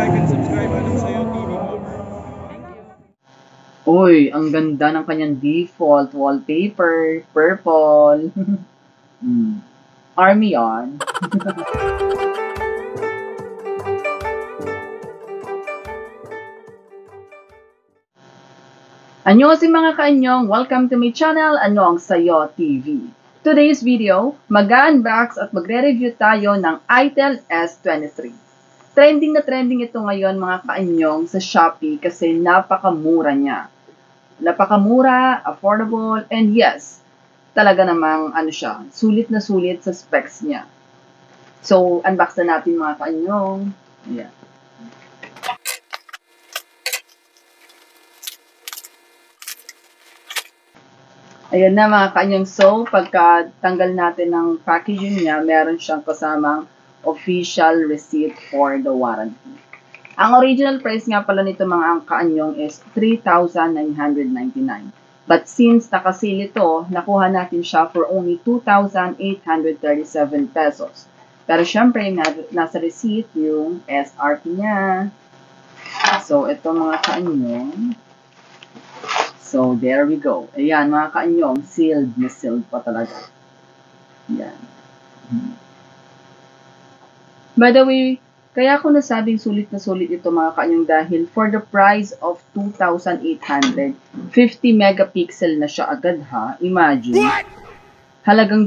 like and subscribe Anong Sayo TV mo. Uy, ang ganda ng kanyang default wallpaper, purple. Army on. Annyeonghaseyo mga kaanyong! Welcome to my channel, Anong Sayo TV. Today's video, mag-unbox at magre-review tayo ng ITEL S23. Trending na trending ito ngayon mga kaanyong sa Shopee kasi napakamura niya. Napakamura, affordable, and yes, talaga namang sulit na sulit sa specs niya. So, unbox na natin mga kaanyong. Ayan. Ayan na mga kaanyong. So, pagka tanggal natin ng packaging niya, meron siyang kasamang official receipt for the warranty. Ang original price nga pala nito mga kaanyong is 3,999. But since nakasale ito, nakuha natin siya for only 2,837 pesos. Pero syempre, nasa receipt yung SRP niya. So, ito mga kaanyong. So, there we go. Ayan, mga kaanyong, sealed na sealed pa talaga. Ayan. By the way, kaya ako nasabing sulit na sulit ito mga kaanyong dahil for the price of 2,800, 50 megapixel na siya agad ha. Imagine. Halagang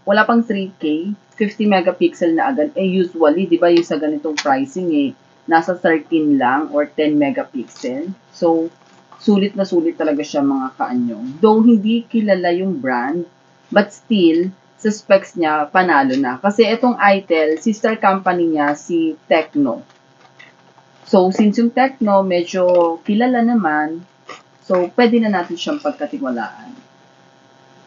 wala pang 3K, 50 megapixel na agad. Eh usually, di ba yung sa ganitong pricing nasa 13 lang or 10 megapixel. So, sulit na sulit talaga siya mga kaanyong. Though hindi kilala yung brand, but still, sa specs niya, panalo na. Kasi itong ITEL, sister company niya, si Tecno. So, since yung Tecno, medyo kilala naman, so, pwede na natin siyang pagkatiwalaan.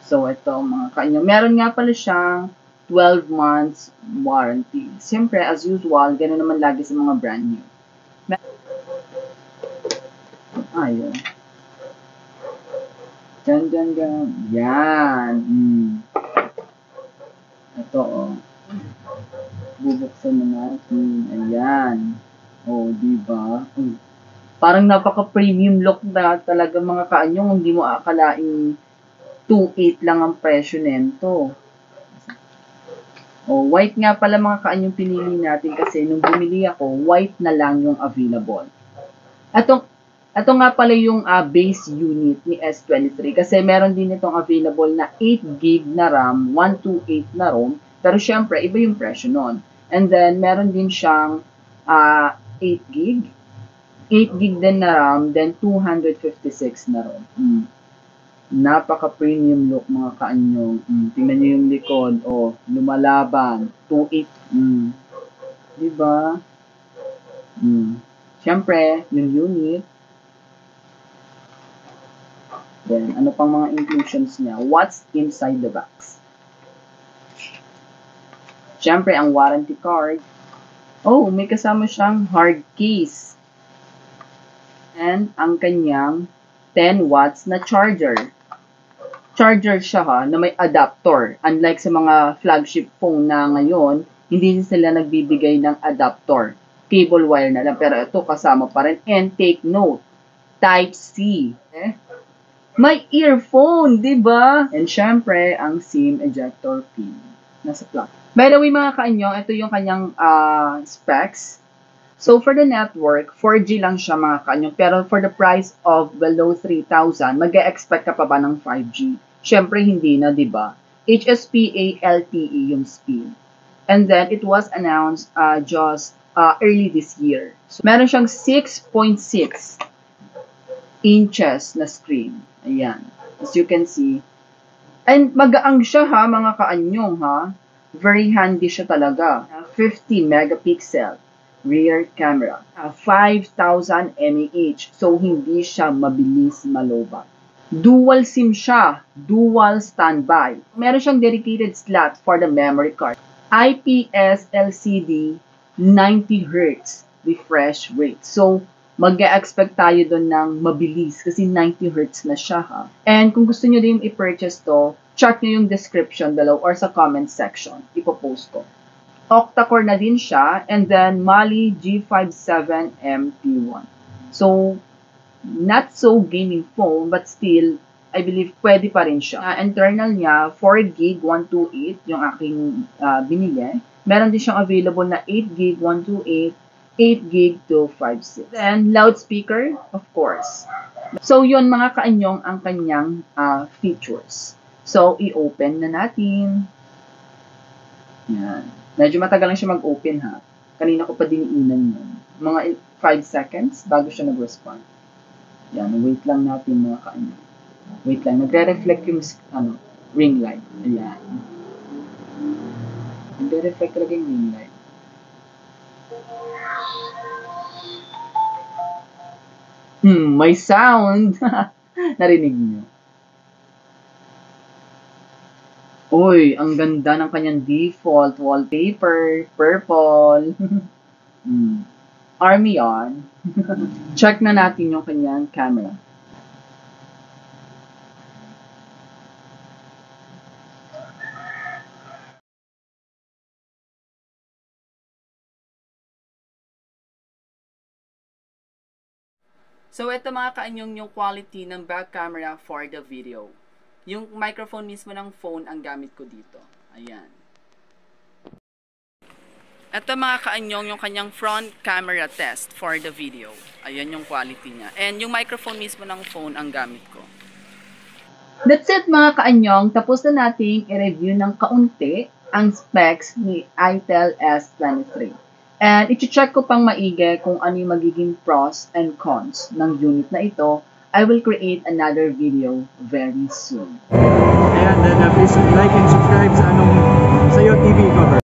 So, ito mga kaanyong. Meron nga pala siyang 12 months warranty. Siyempre, as usual, ganoon naman lagi sa mga brand new. Ayun. Gan. Yan. Ito, oh. Bubuksan na natin. Ayan. Oh, diba? Parang napaka-premium look na talaga mga kaanyong. Hindi mo akalaing 2.8 lang ang presyo nito. Oh, white nga pala mga kaanyong pinili natin kasi nung bumili ako, white na lang yung available. Ito nga pala yung base unit ni S23 kasi meron din itong available na 8GB na RAM, 128 na ROM, pero syempre iba yung presyo nun. And then meron din siyang 8GB, 8GB din na RAM, then 256 na ROM. Napaka-premium look mga kaanyong. Tingnan nyo yung likod, oh, lumalaban, 28. Diba? Syempre, yung unit. Then, ano pang mga inclusions niya? What's inside the box? Siyempre, ang warranty card. Oh, may kasama siyang hard case. And ang kanyang 10 watts na charger. Charger siya ha, na may adapter. Unlike sa mga flagship phone na ngayon, hindi sila nagbibigay ng adapter. Cable wire na lang. Pero ito kasama pa rin. And take note, Type-C. May earphone, di ba? And syempre, ang SIM ejector pin. Nasa plug. By the way, mga kaanyong, ito yung kanyang specs. So, for the network, 4G lang siya, mga kaanyong. Pero for the price of below 3,000, mag-e-expect ka pa ba ng 5G? Syempre, hindi na, di ba? HSPA LTE yung speed. And then, it was announced just early this year. So, meron siyang 6.6 inches na screen. Ayan. As you can see. And magaang siya ha, mga kaanyong ha. Very handy siya talaga. 50 megapixel rear camera. 5,000 mAh. So, hindi siya mabilis malobat. Dual SIM siya. Dual standby. Meron siyang dedicated slot for the memory card. IPS LCD 90Hz refresh rate. So, mag-expect tayo doon ng mabilis kasi 90Hz na siya ha. And kung gusto nyo din i-purchase to, check nyo yung description below or sa comment section. Ipopost ko. octa-core na din siya, and then Mali G57 MP1. So, not so gaming phone, but still, I believe pwede pa rin siya. Internal niya, 4GB 128 yung aking binili. Meron din siyang available na 8GB 128, 8GB 256. Then, loudspeaker, of course. So, yun mga kaanyong ang kanyang features. So, i-open na natin. Yan. Medyo matagal lang siya mag-open ha. Kanina ko pa diniinan yun. Mga 5 seconds bago siya nag-respond. Yan, wait lang natin mga kaanyong. Wait lang, nagre-reflect yung ring light. Ayan. Nagre-reflect talaga yung ring light. May sound! Narinig niyo. Uy, ang ganda ng kanyang default wallpaper, purple. Army on. Check na natin yung kanyang camera. So, ito mga kaanyong yung quality ng back camera for the video. Yung microphone mismo ng phone ang gamit ko dito. Ayan. Ito mga kaanyong yung kanyang front camera test for the video. Ayan yung quality niya. And yung microphone mismo ng phone ang gamit ko. That's it mga kaanyong. Tapos na nating i-review ng kaunti ang specs ni ITEL S23. And i-check ko pang maigi kung ano yung magiging pros and cons ng unit na ito. I will create another video very soon. Ayan, then please like and subscribe sa Sayo TV cover.